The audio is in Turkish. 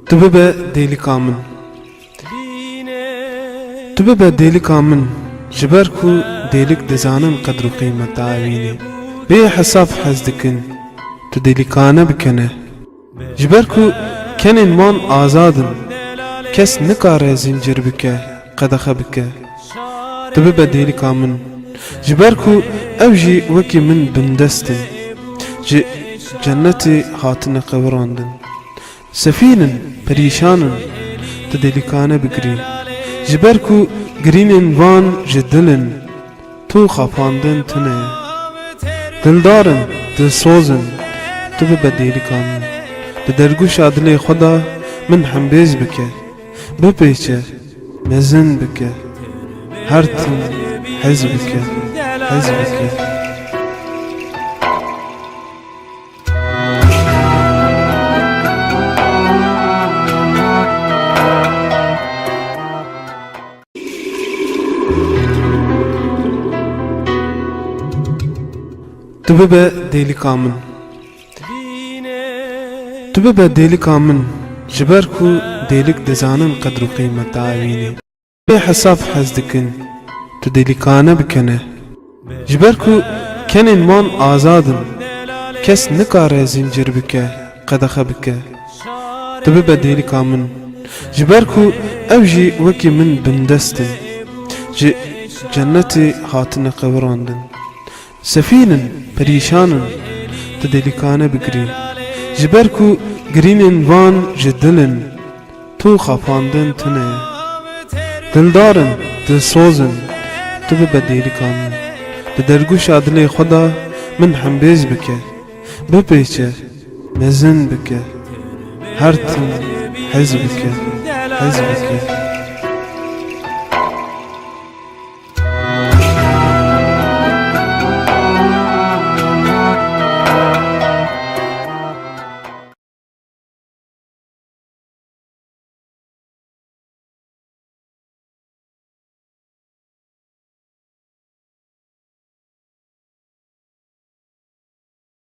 Tu bibe dêlika min. Tu bibe dêlika min ji ber ku dêlik dizanin qedr û qîmeta evînê. Bê hesab hez dikin tu dêlîkane bikene. Ji ber ku kenên wan azad in, kes nikare zincir bike, qedexe bike. Tu bibe dêlika min ji ber ku ew jî wekî min bindest in, ji cennetê hatine qewirandin. Sefînin, perîşanin, tu dêlîkane bigirî. Ji ber ku girînên van ji dilin, tu xapandin tune. Dildarin, dilsozin, tu bibe dêlîka min. Di dergûşa dilê xwe da min hembêz bike, bipêçe, mezin bike. Her tim hez bike, hez bike. Tu bibe dêlîka min. Tu bibe dêlîka min ji ber ku dêlik dizanin qedr û qîmeta evînê. Bê hesab hez dikin tu dêlîkane bikene. Ji ber ku kenên wan azad in, kes nikare zincir bike, qedexe bike. Tu bibe dêlîka min ji ber ku ew jî wekî min bindest in, ji cennetê hatine qewirandin. Sefînin, perîşanin, tu dêlîkane bigirî. Ji ber ku girînên van ji dilin, tu xapandin tune. Dildarin, dilsozin, tu bibe dêlîka min. Di dergûşa dilê xwe da min hembêz bike, bipêçe, mezin bike. Her tim hez bike, hez bike.